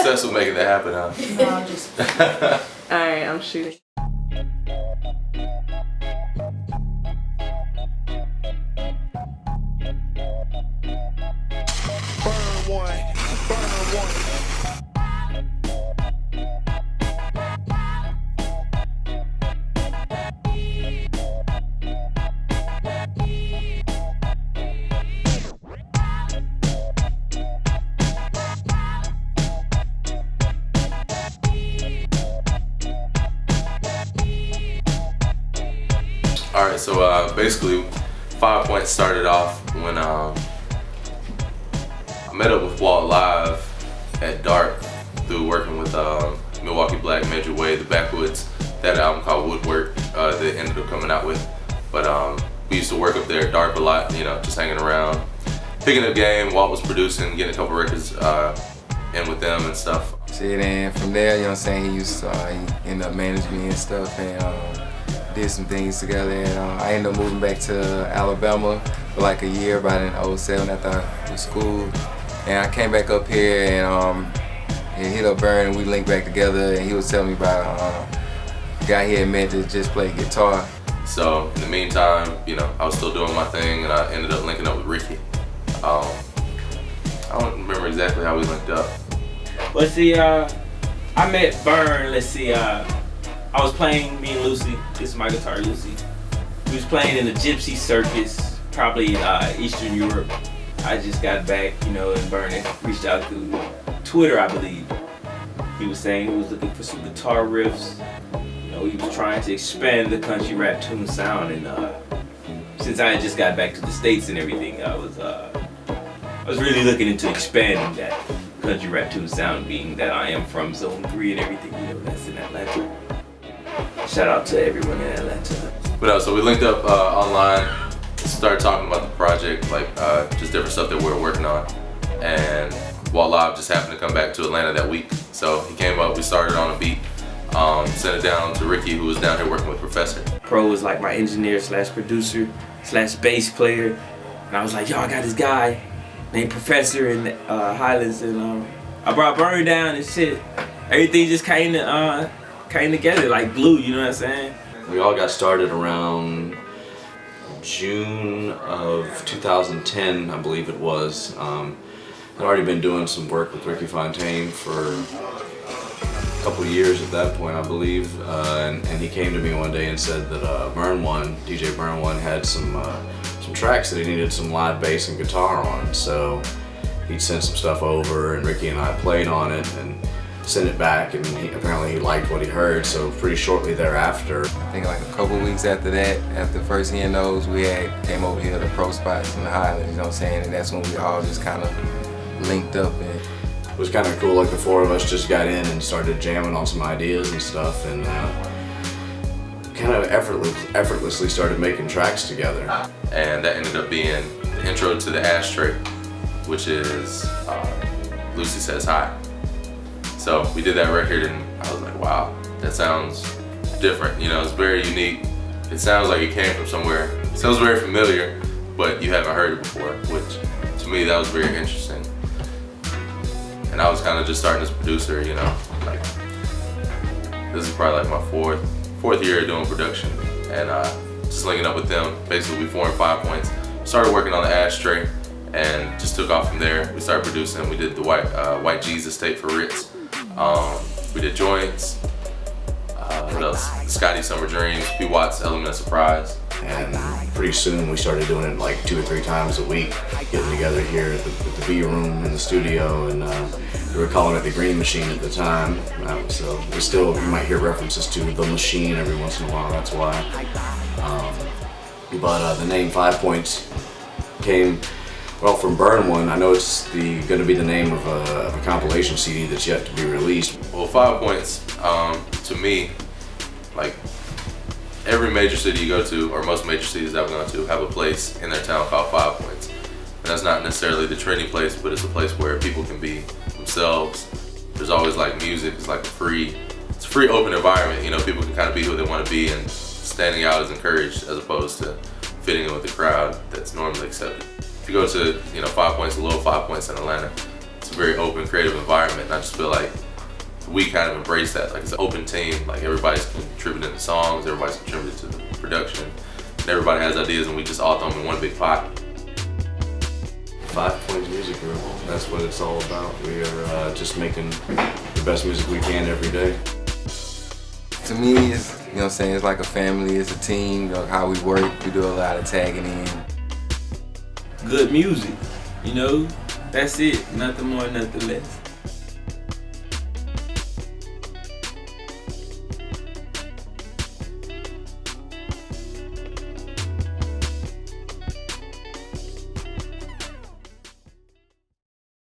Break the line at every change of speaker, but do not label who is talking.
success with making that happen, huh?
Alright, I'm shooting.
Burn one.
Alright, so basically 5 Points started off when I met up with Walt live at Dark through working with Milwaukee Black, Major Way, The Backwoods, that album called Woodwork that ended up coming out with. But we used to work up there at Dark a lot, you know, just hanging around, picking up game. Walt was producing, getting a couple records in with them and stuff.
Shit, and from there, you know what I'm saying, he ended up managing me and stuff, and did some things together, and I ended up moving back to Alabama for like a year, about in '07 after I was school. And I came back up here and hit up Burn, and we linked back together, and he was telling me about a guy he had met that just played guitar.
So in the meantime, you know, I was still doing my thing, and I ended up linking up with Ricky. I don't remember exactly how we linked up.
Let's see, I met Burn, let's see, I was playing, me and Lucy, this is my guitar, Lucy. We was playing in the Gypsy Circus, probably Eastern Europe. I just got back, you know, and Burn reached out through Twitter, I believe. He was saying he was looking for some guitar riffs. You know, he was trying to expand the country rap tune sound, and since I had just got back to the States and everything, I was really looking into expanding that country rap tune sound, being that I am from Zone 3 and everything, you know, that's in Atlanta. Shout out to everyone in Atlanta.
But so we linked up online, started talking about the project, like just different stuff that we were working on. And Walt Live just happened to come back to Atlanta that week. So he came up, we started on a beat, sent it down to Ricky, who was down here working with Professor.
Pro was like my engineer slash producer slash bass player. And I was like, yo, I got this guy named Professor in Highlands, and I brought Burn down and shit. Everything just came together like glue, you know what I'm saying?
We all got started around June of 2010, I believe it was. I'd already been doing some work with Ricky Fontaine for a couple of years at that point, I believe. And he came to me one day and said that DJ Burn One had some tracks that he needed some live bass and guitar on. So he'd sent some stuff over, and Ricky and I played on it and sent it back, and apparently he liked what he heard. So pretty shortly thereafter,
I think like a couple weeks after that, after first hearing those, we came over here to Pro Spots in the Highlands, you know what I'm saying? And that's when we all just kind of linked up. And
it was kind of cool, like the four of us just got in and started jamming on some ideas and stuff, and kind of effortlessly started making tracks together.
And that ended up being the intro to the Ashtray, which is Lucy Says Hi. So we did that record, and I was like, wow, that sounds different. You know, it's very unique. It sounds like it came from somewhere. It sounds very familiar, but you haven't heard it before, which to me, that was very interesting. And I was kind of just starting as a producer, you know, like this is probably like my fourth year doing production, and just linking up with them. Basically, we formed 5 Points, started working on the Ashtray, and just took off from there. We started producing. We did the White Jesus tape for Ritz. We did Joints. What else? Scotty Summer Dreams, P. Watts, Element of Surprise.
And pretty soon we started doing it like 2 or 3 times a week, getting together here at the B room in the studio, and we were calling it the Green Machine at the time. So you might hear references to the Machine every once in a while, that's why. But the name 5 Points came, well, from Burn One. I know it's going to be the name of a compilation CD that's yet to be released.
Well, 5 Points, to me, like every major city you go to, or most major cities that I've gone to, have a place in their town called 5 Points. And that's not necessarily the trendy place, but it's a place where people can be themselves. There's always like music. It's like it's a free open environment. You know, people can kind of be who they want to be, and standing out is encouraged as opposed to fitting in with the crowd that's normally accepted. If you go to 5 Points, the Little 5 Points in Atlanta, it's a very open, creative environment. And I just feel like we kind of embrace that. Like it's an open team. Like everybody's contributing to songs, everybody's contributing to the production, and everybody has ideas, and we just all throw them in one big pot.
5 Points Music Group. That's what it's all about. We are just making the best music we can every day.
To me, it's, you know what I'm saying, it's like a family, it's a team, you know, how we work, we do a lot of tagging in.
Good music, you know, that's it, nothing more, nothing less.